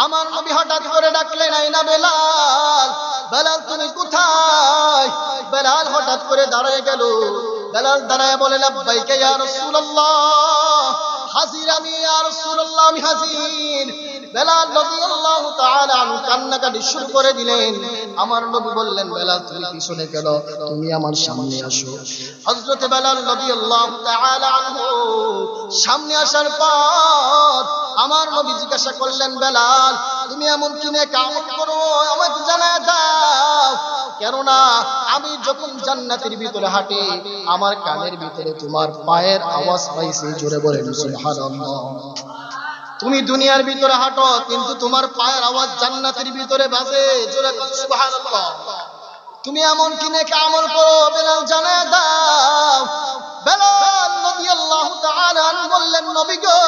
আমার নবী হঠাৎ করে ডাকলেন, আইনা বেলাল, বেলাল তুমি কোথায়? বেলাল হঠাৎ করে দাঁড়িয়ে গেল। বেলাল দাঁড়ায় বলে, লাব্বাইকা ইয়া রাসূলুল্লাহ, হাজির আমি ইয়া রাসূলুল্লাহ, আমি হাজির। বেলাল রাদিয়াল্লাহু তাআলা আনহু কান্নাকাটি শুরু করে দিলেন। আমার নবী বললেন, বেলাল তুমি পিছনে কেন, তুমি আমার সামনে আসো। হযরত বেলাল রাদিয়াল্লাহু তাআলা আনহু সামনে আসার পর আমার নবী জিজ্ঞাসা করলেন, বেলাল তুমি এমন কি নেক আমল করো আমাকে জানায় দাও, কেননা আমি যখন জান্নাতের ভিতরে হাঁটি আমার কানের ভিতরে তোমার পায়ের আওয়াজ পাইছি। জোরে বলেন সুবহানাল্লাহ। তুমি দুনিয়ার ভিতরে হাঁটো কিন্তু তোমার পায়ের আওয়াজ জান্নাতের ভিতরে বাজে। জোরে বলেন সুবহানাল্লাহ। তুমি এমন কি নেক আমল করো বেলাল জানায় দাও। বেলাল রাদিয়াল্লাহু তাআলা আনহু বললেন, নবী গো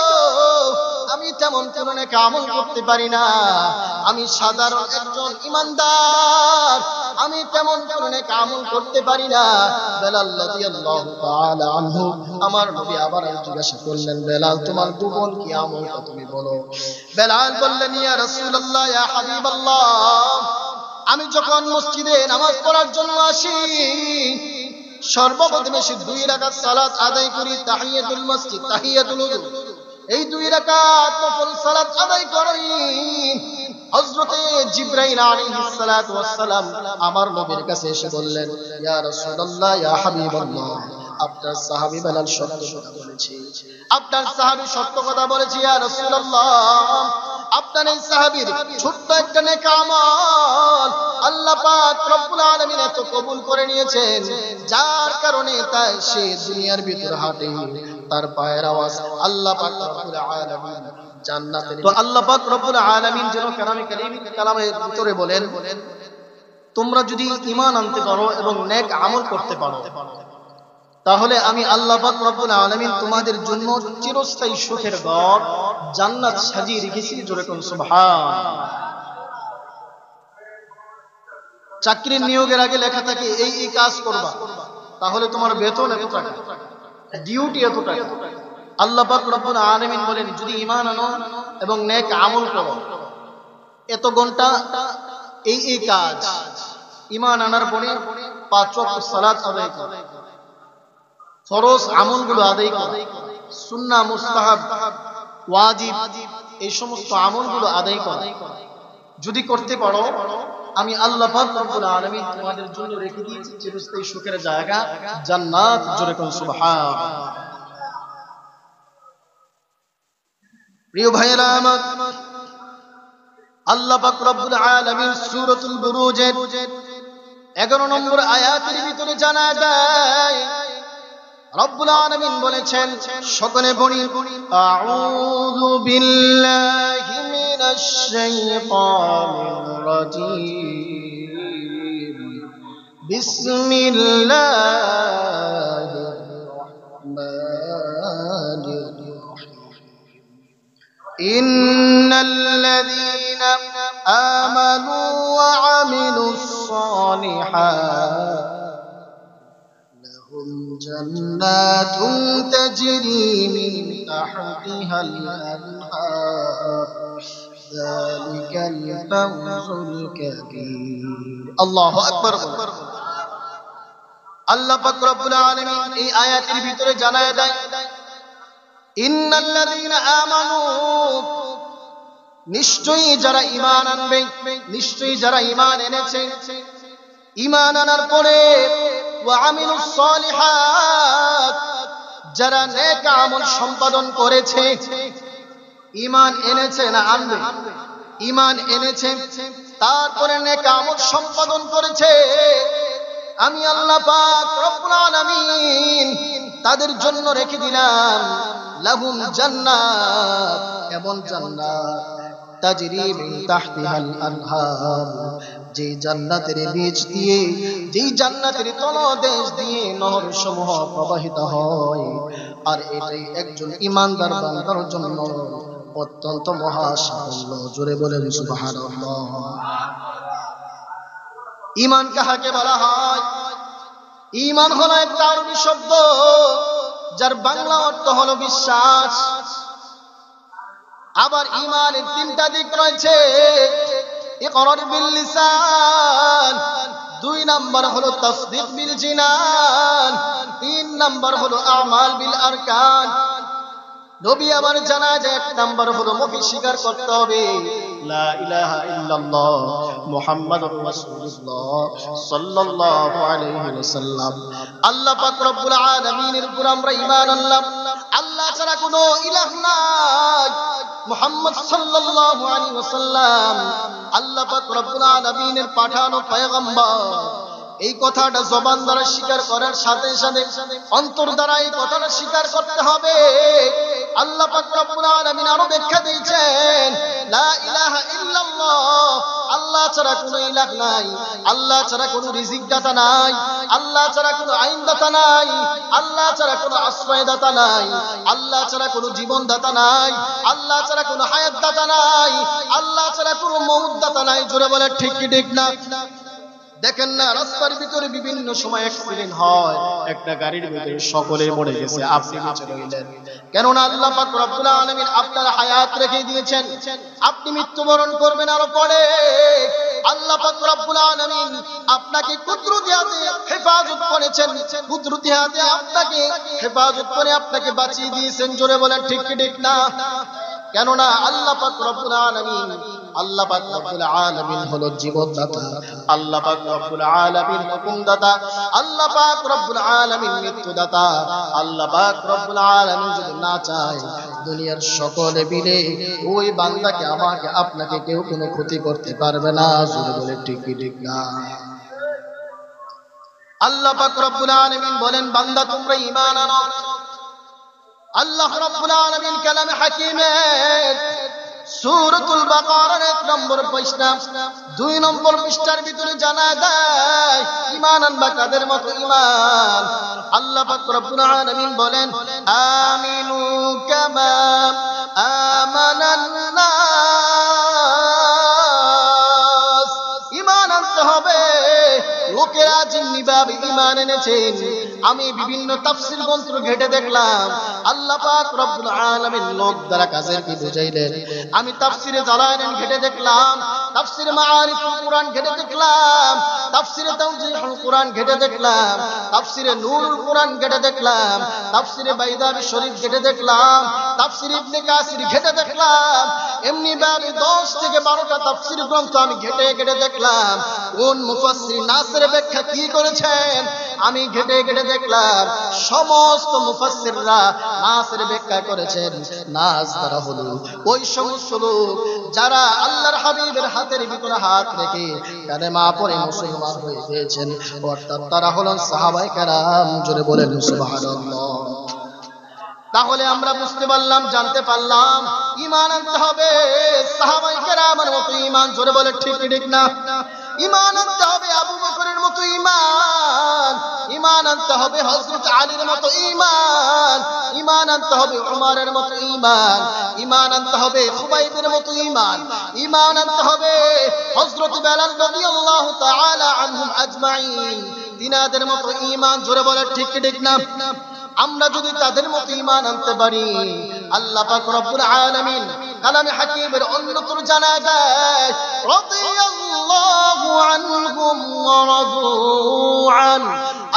আমি তেমন কোন নেক আমল করতে পারি না, আমি সাধারণ একজন ঈমানদার, আমি তেমন কোন নেক আমল করতে পারি না। বেলাল রাদিয়াল্লাহু তাআলা আনহু আমার নবী আবার জিজ্ঞাসা করলেন, বেলাল তোমার গোপন কি আমলটা তুমি বলো। বেলাল বললেন, ইয়া রাসূলুল্লাহ, ইয়া হাবিবাল্লাহ, আমি যখন মসজিদে নামাজ পড়ার জন্য আসি সর্বপ্রথমে 2 রাকাত সালাত আদায় করি, তাহিয়াতুল মসজিদ, তাহিয়াতুল ওযু, এই 2 রাকাত নফল সালাত আদায় করি। হযরতে জিবরাইল আলাইহিস সালাতু ওয়াস সালাম আমার নবীর কাছে এসে বললেন, ইয়া রাসূলুল্লাহ, ইয়া হাবিবাল্লাহ, আপনার সাহাবী বেলাল সত্য কথা বলেছে, আপনার সাহাবী সত্য কথা বলেছে। ইয়া রাসূলুল্লাহ, আপনার এই সাহাবীর ছোট্ট একটা নেক আমল আল্লাহ পাক রব্বুল আলামিন এত কবুল করে নিয়েছেন, যার কারণে তাই সে দুনিয়ার ভিতরে হাঁটে, তার পায়ের আওয়াজ আল্লাহ পাক রব্বুল আলামিন জান্নাতের। তো আল্লাহ পাক রব্বুল আলামিন যেন কালামের ভিতরে বলেন, তোমরা যদি ঈমান আনতে পারো এবং নেক আমল করতে পারো তাহলে আমি আল্লাহ পাক রব্বুল আলামিন তোমাদের জন্য চিরস্থায়ী সুখের ঘর জান্নাত সাজিয়ে রেখেছি। জোরে কোন সুবহান। চাকরির নিয়োগের আগে লেখা থাকে এই এই কাজ করবা, তাহলে তোমার বেতন এত টাকা, ডিউটি এত টাকা। আল্লাহ পাক রব্বুল আলামিন বলেন, যদি ঈমান আনো এবং নেক আমল করো, এত ঘন্টা এই এই কাজ, ঈমান আনার পরে 5 ওয়াক্ত সালাত আদায় করো, ফরজ আমলগুলো আদায় করো, সুন্নাহ, মুস্তাহাব, ওয়াজিব এই সমস্ত আমলগুলো আদায় করো। যদি করতে পারো আমি আল্লাহ পাক রব্বুল আলামিন তোমাদের জন্য রেখে দিয়েছি চিরস্থায়ী সুখের জায়গা জান্নাত। জোরে কোন সুবহান। প্রিয় ভাইরা আমার, আল্লাহ পাক রব্বুল আলামিন সূরাতুল বুরুজের 11 নম্বর আয়াতের ভিতরে জানায় দেয়, রব্বুল আলামিন বলেছেন, সকলে পড়ি, আউযু বিল্লাহি মিনাশ শাইতানির রাজীম, বিসমিল্লাহির রাহমানির রাহিম, ইন্নাল্লাযীনা আমানু ওয়া আমিলুস সালিহাত جنات تجري من تحتها الأنهار ذلك الفوز الكبير। الله أكبر। আল্লাহ পাক রব্বুল আলামিন এই আয়াতের ভিতরে জানায় দেয়, ইন্নাল্লাযীনা আমানু, নিশ্চয়ই যারা ঈমান আনবে, নিশ্চয়ই যারা ঈমান এনেছে, ঈমান আনার পরে ওয়া আমিলুস সালিহাত, যারা নেক আমল সম্পাদন করেছে, ঈমান এনেছে না আনবে, ঈমান এনেছে তারপরে নেক আমল সম্পাদন করেছে, আমি আল্লাহ পাক রব্বুল আলামিন তাদের জন্য রেখে দিলাম লাহুম জান্নাত, এমন জান্নাত তাজরি মিন তাহতিহাল আনহার, যে জান্নাতের নিচ দিয়ে, যেই জান্নাতের তলদেশ দিয়ে নহর সমূহ প্রবাহিত হয়। আর এটাই একজন ঈমানদার বান্দার জন্য অত্যন্ত মহা সাফল্য। জোরে বলেন সুবহানাল্লাহ। ঈমান কাহাকে বলা হয়? ঈমান হলো একটা আরবি শব্দ যার বাংলা অর্থ হলো বিশ্বাস। আবার ঈমানের তিনটা দিক রয়েছে। ইকরার বিল লিসান, 2 নাম্বার হলো তাসদীক বিল জিনান, 3 নাম্বার হলো আমাল বিল আরকান। নবী আমার জানাজা 1 নাম্বার হলো মুখে স্বীকার করতে হবে লা ইলাহা ইল্লাল্লাহ মুহাম্মাদুর রাসূলুল্লাহ সাল্লাল্লাহু আলাইহি ওয়াসাল্লাম। আল্লাহ পাক রব্বুল আলামিনের উপর আমরা ঈমান আনলাম, আল্লাহ ছাড়া কোনো ইলাহ নাই, মুহাম্মদ সাল্লাল্লাহু আলাইহি ওয়াসাল্লাম আল্লাহ পাক রব্বুল আলামিনের পাঠানো পয়গম্বর। এই কথাটা জবান দ্বারা স্বীকার করার সাথে সাথে অন্তর দ্বারা এই কথাটা স্বীকার করতে হবে। আল্লাহ পাক রব্বুল আলামিন আরো ব্যাখ্যা দিয়েছেন লা ইলাহা ইল্লাল্লাহ, আল্লাহ ছাড়া কোনো ইলাহ নাই, আল্লাহ ছাড়া কোনো রিজিক দাতা নাই, আল্লাহ ছাড়া কোনো আইন দাতা নাই, আল্লাহ ছাড়া কোনো আশ্রয় দাতা নাই, আল্লাহ ছাড়া কোনো জীবন দাতা নাই, আল্লাহ ছাড়া কোনো হায়াত দাতা নাই, আল্লাহ ছাড়া কোনো মউত দাতা নাই। জোরে বলে ঠিক কি ঠিক না? দেখেন না রাস্তার ভিতরে বিভিন্ন সময় অ্যাক্সিডেন্ট হয়, একটা গাড়ির ভিতরে সকলে মরে গেছে, আপনি বেঁচে রইলেন। কেননা আল্লাহ পাক রব্বুল আলামিন আপনার হায়াত রেখে দিয়েছেন, আপনি মৃত্যুবরণ করবেন আরো পরে। আল্লাহ পাক রব্বুল আলামিন আপনাকে কুদরতি হাতে হেফাজত করেছেন, কুদরতি হাতে আপনাকে হেফাজত করে আপনাকে বাঁচিয়ে দিয়েছেন। জোরে বলেন ঠিক কি ঠিক না? কেননা আল্লাহ পাক রব্বুল আলামিন, আল্লাহ পাক রব্বুল আলামিন হলো জীবনদাতা, আল্লাহ পাক রব্বুল আলামিন হুকুমদাতা, আল্লাহ পাক রব্বুল আলামিন মৃত্যুদাতা। আল্লাহ পাক রব্বুল আলামিন যদি না চায় দুনিয়ার সকলে মিলে ওই বান্দাকে আমাকে আপনাকে কেউ কোনো ক্ষতি করতে পারবে না। জোরে বলে ঠিক কি ঠিক না? আল্লাহ পাক রব্বুল আলামিন বলেন বান্দা তোমরা ঈমান আনো। আল্লাহ রাব্বুল আলামিন কালামে হাকিমে সূরাতুল বাকারার 1 নম্বর পৃষ্ঠা 2 নম্বর পৃষ্ঠার ভিতরে জানা যায় ঈমান আনবা কাদের মতো ঈমান। আল্লাহ পাক রব্বুল আলামিন বলেন আমিনু কামা আমানান নাস। ঈমান আনতে হবে, লোকেরা জিন্নিভাবে ঈমান এনেছেন। আমি বিভিন্ন তাফসীর গ্রন্থ ঘেটে দেখলাম আল্লাহ পাক রব্বুল আলামিন লোক দ্বারা কাজের কি বুঝাইলেন। আমি তাফসীরে জালালাইন ঘেটে দেখলাম, তাফসীরে মাআরিফুল কুরআন ঘেটে দেখলাম, তাফসীরে তাওজীহুল কুরআন ঘেটে দেখলাম, তাফসীরে নূরুল কুরআন ঘেটে দেখলাম, তাফসীরে বাইদাবি শরীফ ঘেটে দেখলাম, তাফসীর ইবনে কাসির ঘেটে দেখলাম। এমনি ভাবে 10 থেকে 12টা তাফসীর গ্রন্থ আমি ঘেটে ঘেটে দেখলাম কোন মুফাসসির নাসের ব্যাখ্যা কি করেছেন আমি ঘেটে ঘেটে দেখলাম। সমস্ত মুফাসসিররা নাসের ব্যাখ্যা করেছেন। নাস দ্বারা হলো ওই সমস্ত লোক যারা আল্লাহর হাবিবের হাতের ভিতরে হাত রেখে কালেমা পড়ে মুসলমান হয়ে গিয়েছেন, অর্থাৎ তারা হলেন সাহাবায়ে কেরাম। জোরে বলেন সুবহানাল্লাহ। তাহলে আমরা বুঝতে পারলাম, জানতে পারলাম ঈমান আনতে হবে সাহাবায়ে কেরামের মতো ঈমান। জোরে বলে ঠিক ঠিক না? ঈমান আনতে হবে আবু বকরের মতো ঈমান, ঈমান আনতে হবে হযরত আলীর মতো ঈমান, ঈমান আনতে হবে উমরের মতো ঈমান, ঈমান আনতে হবে খুবাইবের মতো ঈমান, ঈমান আনতে হবে হযরত বেলাল রাদিয়াল্লাহু তাআলা আনহুম আজমাইন তিনাদের মতো ঈমান। জোরে বলে ঠিক ঠিক না? আমরা যদি তাদের মতো ঈমান আনতে পারি আল্লাহ পাক রব্বুল আলামিন কালামে হাকিমের অন্যতর জানা যায় রাদিয়াল্লাহু আনহুম ওয়া রাদু আন।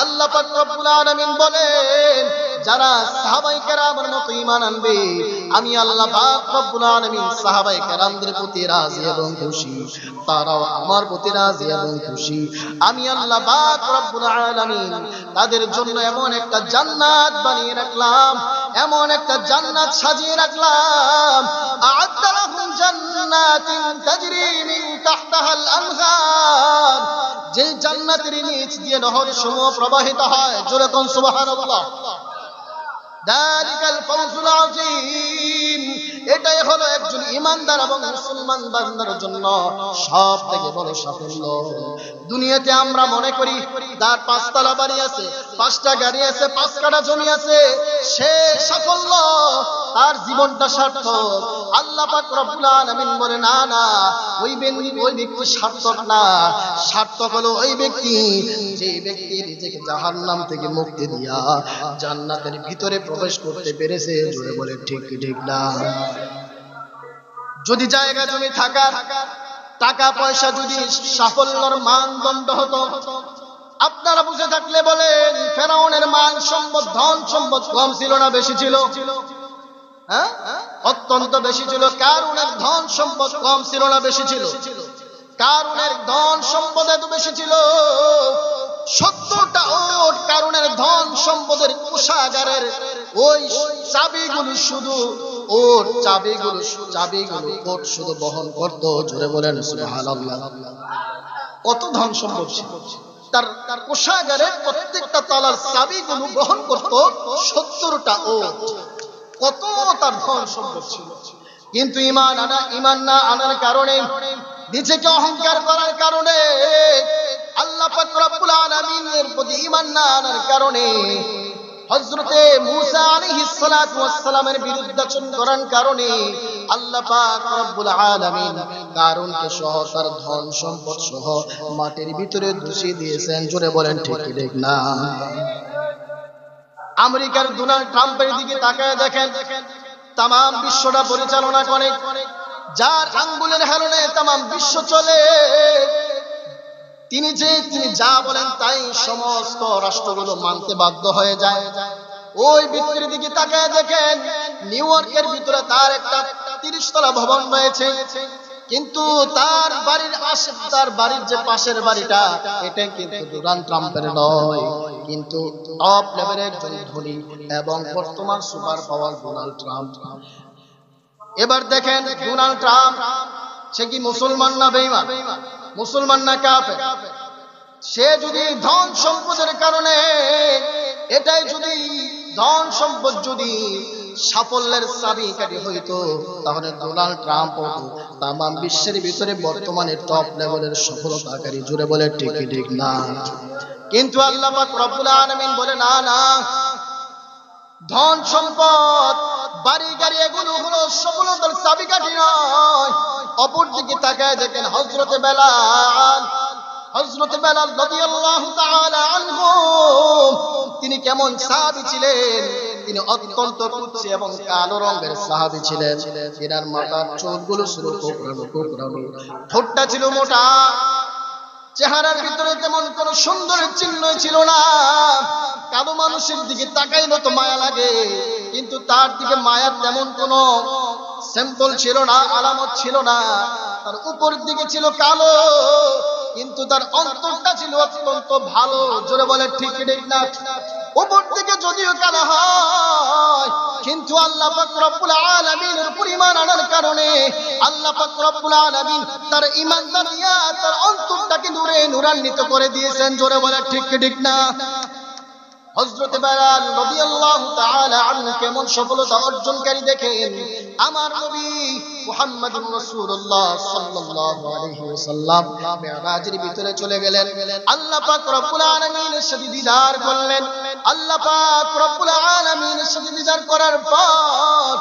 আল্লাহ পাক রব্বুল আলামিন বলেন যারা সাহাবায়ে কেরামের মতো ঈমান আনবে আমি আল্লাহ পাক রব্বুল আলামিন সাহাবায়ে কেরামদের প্রতি রাজি এবং খুশি, তারাও আমার প্রতি রাজি এবং খুশি। আমি আল্লাহ পাক রব্বুল আলামিন তাদের জন্য এমন একটা জান্নাত বানিয়ে রাখলাম, এমন একটা জান্নাত সাজিয়ে রাখলাম। আ'আদ্দা লাহুম জান্নাতিন তাজরি মিন তাহতাহাল আনহার, যে জান্নাতের নিচ দিয়ে নহর সমূহ প্রবাহিত হয়। জোরে কোন সুবহানাল্লাহ। দালিকাল ফাওজুল আযীম, এটাই হলো একজন ঈমানদার এবং মুসলমান বান্দার জন্য সবথেকে বড় সাফল্য। দুনিয়াতে আমরা মনে করি তার 5 তলা বাড়ি আছে, 5টা গাড়ি আছে, 5 কাঠা জমি আছে, সে সাফল্য, তার জীবনটা সার্থক। আল্লাহ পাক রব্বুল আলামিন বলে না না, ওই ব্যক্তি সার্থক না। সার্থক হলো ওই ব্যক্তি যে ব্যক্তি নিজেকে জাহান্নাম থেকে মুক্তি দিয়া জান্নাতের ভিতরে প্রবেশ করতে পেরেছে। জোরে বলে ঠিক ঠিক না? যদি জায়গা জমি থাকার, টাকা পয়সা যদি সাফল্যর মানদণ্ড হতো, আপনারা বুঝে থাকলে বলেন ফেরাউনের মান সম্পদ, ধন সম্পদ কম ছিল না বেশি ছিল? হ্যাঁ, অত্যন্ত বেশি ছিল। কারুনের ধন সম্পদ কম ছিল না বেশি ছিল? কারুনের ধন সম্পদ এত বেশি ছিল, 70টা ওট কারুনের ধন সম্পদের কোষাগারের ওই চাবিগুলো শুধু ওর চাবিগুলো ওট শুধু বহন করত। জোরে বলেন সুবহানাল্লাহ। কত ধন সম্পদ ছিল তার কোষাগারের, প্রত্যেকটা তলার চাবিগুলো বহন করত 70টা ওট। কত তার ধন সম্পদ ছিল। কিন্তু ঈমান না আনার কারণে, নিজেকে অহংকার করার কারণে, আল্লাহ পাক রব্বুল আলামিনের প্রতি ঈমান না আনার কারণে, হযরতে মূসা আলাইহিস সালাতু ওয়াস সালামের বিরুদ্ধাচরণ করার কারণে আল্লাহ পাক রব্বুল আলামিন কারুনকে সহ তার ধন সম্পদ সহ মাটির ভিতরে ধুসিয়ে দিয়েছেন। জোরে বলেন ঠিক না? আমেরিকার ডোনাল্ড ট্রাম্পের দিকে তাকায় দেখেন, তাম বিশ্বটা পরিচালনা করে, যার আঙ্গুলের হেলনে তাম বিশ্ব চলে। তিনি যা বলেন তাই সমস্ত রাষ্ট্রগুলো মানতে বাধ্য হয়ে যায়। ওই ব্যক্তির দিকে তাকায় দেখেন, নিউ ইয়র্কের ভিতরে তার একটা 30 তলা ভবন রয়েছে, কিন্তু তার বাড়ির যে পাশের বাড়িটা, এটা কিন্তু ডোনাল্ড ট্রাম্পের নয়, কিন্তু টপ লেভেলের একজন ধনী এবং বর্তমান সুপার পাওয়ার ডোনাল্ড ট্রাম্প। এবার দেখেন ডোনাল্ড ট্রাম্প সে কি মুসলমান না বেঈমান? মুসলমান না কাফের? সে যদি ধন সম্পদের কারণে, এটাই যদি ধন সম্পদ যদি সাফল্যের চাবিকাঠি হইতো, তাহলে ডোনাল্ড ট্রাম্প তাম বিশ্বের ভিতরে বর্তমানে টপ লেভেলের সফলতাকারী। জুড়ে বলে ঠিক না? কিন্তু আল্লাহ পাক রব্বুল আলামিন বলে না, ধন সম্পদ বাড়ি গাড়ি এগুলো হলো সফলতার চাবিকাঠি নয়। অপর দিকে তাকায় দেখেন হযরতে বেলাল রাদিয়াল্লাহু তাআলা আনহু, তিনি কেমন সাহাবী ছিলেন? তিনি অত্যন্ত কুৎসি এবং কালো রঙের সাহাবী ছিলেন। তিনার মাথার চুলগুলো ছিল কোকড়ানো, ঠোঁটটা ছিল মোটা, চেহারার ভিতরে তেমন কোন সুন্দরের চিহ্ন ছিল না। কালো মানুষের দিকে তাকাইলে তো মায়া লাগে, কিন্তু তার দিকে মায়ার তেমন কোন স্যাম্পল ছিল না, আলামত ছিল না। তার উপর দিকে ছিল কালো, কিন্তু তার অন্তরটা ছিল অত্যন্ত ভালো। জোরে বলে ঠিক না? উপর দিকে যদিও কালো হয়, কিন্তু আল্লাহ পাক রব্বুল আলামিনের পরিমাণ আনার কারণে আল্লাহ পাক রব্বুল আলামিন তার ঈমানদার দিয়া তার অন্তরটাকে নূরান্বিত করে দিয়েছেন। জোরে বলে ঠিক না? হযরতে বেলাল রাদিয়াল্লাহু তাআলা আনহু কেমন সফলতা অর্জনকারী দেখেন। আমার নবী মুহাম্মদুর রাসূলুল্লাহ সাল্লাল্লাহু আলাইহি ওয়াসাল্লাম মিরাজের ভিতরে চলে গেলেন। আল্লাহ পাক রব্বুল আলামিনের সাথে দিদার করলেন। আল্লাহ পাক রব্বুল আলামিনের সাথে দিদার করার পর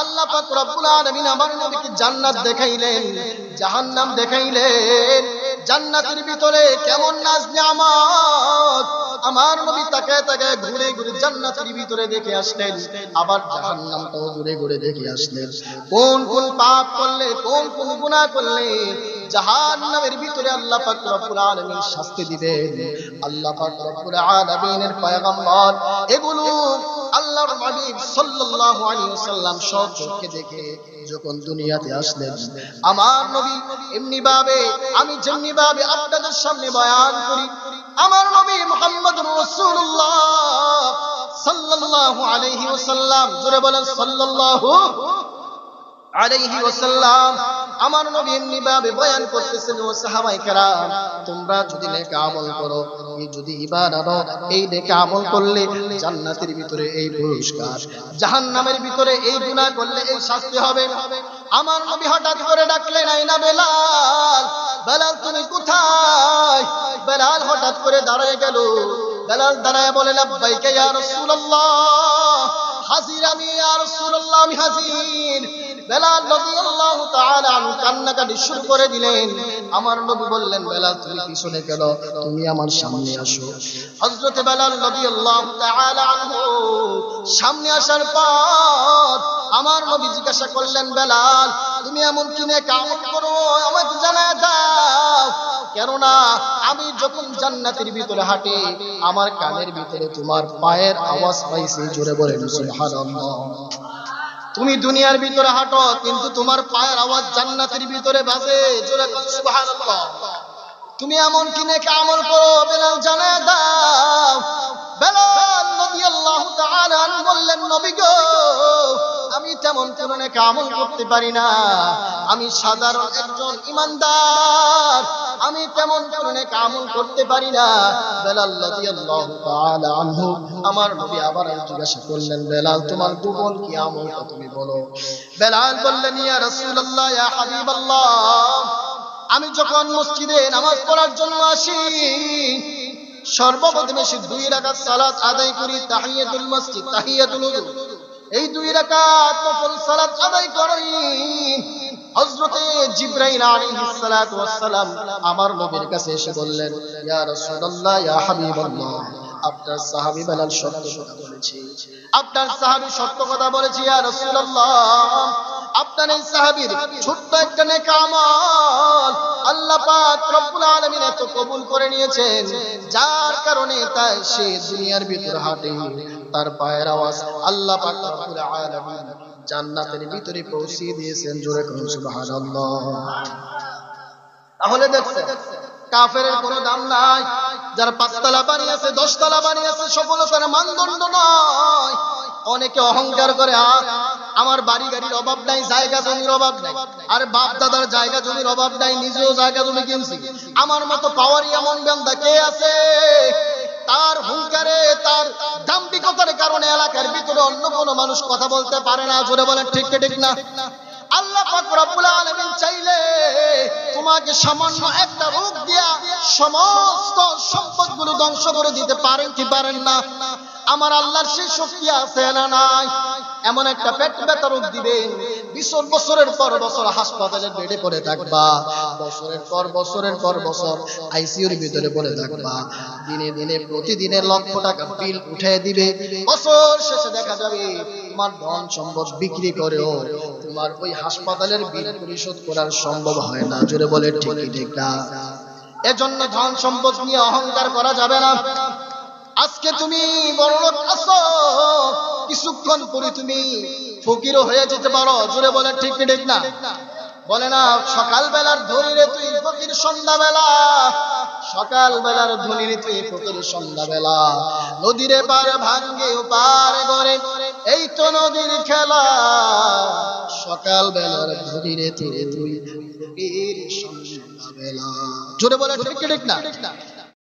আল্লাহ পাক রব্বুল আলামিন আমার নবীকে জান্নাত দেখাইলেন, জাহান্নাম দেখাইলেন। জান্নাতের ভিতরে কেমন নাজ নিয়ামত আমার নবী তাকায় ঘুরে জান্নাতের ভিতরে দেখে আসলেন, আবার জাহান্নামটাও ঘুরে দেখে আসলেন। কোন কোন পাপ করলে, কোন কোন গুনাহ করলে জাহান্নামের ভিতরে আল্লাহ পাক রব্বুল আলামিন শাস্তি দিবেন। আল্লাহ পাক রব্বুল আলামিনের পয়গম্বর এগুলো আল্লাহর হাবিব সাল্লাল্লাহু আলাইহি ওয়াসাল্লাম সব চোখে দেখে যখন দুনিয়াতে আসলেন, আমার নবী এমনি ভাবে, আমি যেমনি ভাবে আপনাদের সামনে বয়ান করি, আমার নবী মুহাম্মদুর রাসূলুল্লাহ সাল্লাল্লাহু আলাইহি ওয়াসাল্লাম, জোরে বলেন সাল্লাল্লাহু আলাইহি ওয়াসাল্লাম, আমার নবী এমনি ভাবে বয়ান করতেছেন, ও সাহাবায়ে কেরাম, তোমরা যদি নেক আমল করো, এই যদি ঈমান আনো, এই নেক আমল করলে জান্নাতের ভিতরে এই পুরস্কার, জাহান্নামের ভিতরে এই গুনাহ করলে এই শাস্তি হবে। আমার নবী হঠাৎ করে ডাকলেন, আইনা বেলাল, বেলাল তুমি কোথায়? বেলাল হঠাৎ করে দাঁড়িয়ে গেল। বেলাল দাঁড়ায় বলে, লাব্বাইকা ইয়া রাসূলুল্লাহ, হাজির আমি ইয়া রাসূলুল্লাহ, আমি হাজির। বেলাল রাদিয়াল্লাহু তাআলা আনহু কান্নাকাটি শুরু করে দিলেন। আমার নবী বললেন, বেলাল তুমি পিছনে কেন, তুমি আমার সামনে আসো। হযরত বেলাল রাদিয়াল্লাহু তাআলা আনহু সামনে আসার পর আমার নবী জিজ্ঞাসা করলেন, বেলাল তুমি এমন কি নেক আমল করো আমাকে জানায় দাও, কেননা আমি যখন জান্নাতের ভিতরে হাঁটি আমার কানের ভিতরে তোমার পায়ের আওয়াজ পাইছি। জোরে বলেন সুবহানাল্লাহ। তুমি দুনিয়ার ভিতরে হাঁটো কিন্তু তোমার পায়ের আওয়াজ জান্নাতের ভিতরে বাজে। জোরে বলেন সুবহানাল্লাহ। তুমি এমন কি নেক আমল করো বেলাল জানায় দাও। বেলাল রাদিয়াল্লাহু তাআলা আনহু বললেন, নবী গো আমি তেমন কোন নেক আমল করতে পারি না, আমি সাধারণ একজন ঈমানদার, আমি তেমন কোন নেক আমল করতে পারি না। বেলাল রাদিয়াল্লাহু তাআলা আনহু আমার নবী আবার জিজ্ঞাসা করলেন, বেলাল তোমার গোপন কি আমলটা তুমি বলো। বেলাল বললেন, ইয়া রাসূলুল্লাহ ইয়া হাবিবাল্লাহ, আমি যখন মসজিদে নামাজ পড়ার জন্য আসি সর্বপ্রথমে 2 রাকাত সালাত আদায় করি, তাহিয়াতুল মসজিদ তাহিয়াতুল ওযু, এই 2 রাকাত নফল সালাত আদায় করি। হযরতে জিবরাইল আলাইহিস সালাতু ওয়াস সালাম আমার নবীর কাছে এসে বললেন, ইয়া রাসূলুল্লাহ ইয়া হাবিবাল্লাহ, আপনার সাহাবী বেলাল সত্য কথা বলেছে, আপনার সাহাবী সত্য কথা বলেছে। ইয়া রাসূলুল্লাহ আপনার এই সাহাবীর ছোট্ট একটা নেক আমল আল্লাহ পাক রব্বুল আলামিন এত কবুল করে নিয়েছেন, যার কারণে তাই সে দুনিয়ার ভিতরে হাঁটে তার পায়ের আওয়াজ আল্লাহ পাক রব্বুল আলামিন জান্নাতের ভিতরে পৌঁছে দিয়েছেন। জোরে করুন সুবহানাল্লাহ। তাহলে দেখছেন কাফেরের কোনো দাম নাই, যারা 5 তলা বানিয়েছে 10 তলা বানিয়েছে সফলতার মানদণ্ড নয়। অনেকে অহংকার করে আমার বাড়ি গাড়ির অভাব নাই, জায়গা জমির অভাব নাই, আর বাপ দাদার জায়গা জমির অভাব নাই, নিজেও জায়গা জমি কিনছি। আমার মতো পাওয়ারি এমন বান্দা কে আছে? তার হুঙ্কারে তার দাম্ভিকতার কারণে এলাকার ভিতরে অন্য কোনো মানুষ কথা বলতে পারে না। জোরে বলেন ঠিক ঠিক না? আল্লাহ পাক রব্বুল আলামিন চাইলে তোমাকে সামান্য একটা রোগ দিয়া সমস্ত সম্পদগুলো ধ্বংস করে দিতে পারেন কি পারেন না? আমার আল্লাহর সেই শক্তি আছে না নাই? এমন একটা পেট ব্যথা রোগ দিবেন, বছরের পর বছর হাসপাতালের বেডে পড়ে থাকবা, বছরের পর বছর আইসিইউর ভিতরে পড়ে থাকবা, দিনে দিনে প্রতিদিনের লক্ষ টাকা বিল উঠে দিবে, বছর শেষে দেখা যাবে তোমার ধন সম্পদ বিক্রি করেও তোমার ওই হাসপাতালের বিল পরিশোধ করার সম্ভব হয় না। জোরে বলে ঠিক ঠিক না? এজন্য ধন সম্পদ নিয়ে অহংকার করা যাবে না। আজকে তুমি বড়লোক আছো, কিছুক্ষণ পরে তুমি ফকিরও হয়ে যেতে পারো। জোরে বলে ঠিক ঠিক না? বলে না সকাল বেলার ধনী রে তুই ফকির সন্ধ্যাবেলা, সকাল বেলার ধনী রে তুই ফকির সন্ধ্যাবেলা, নদীরে পারে ভাঙ্গে ও পারে গড়ে এই তো নদীর খেলা, সকাল বেলার ধনী রে তুই ফকির সন্ধ্যাবেলা। জোরে বলে ঠিক ঠিক না?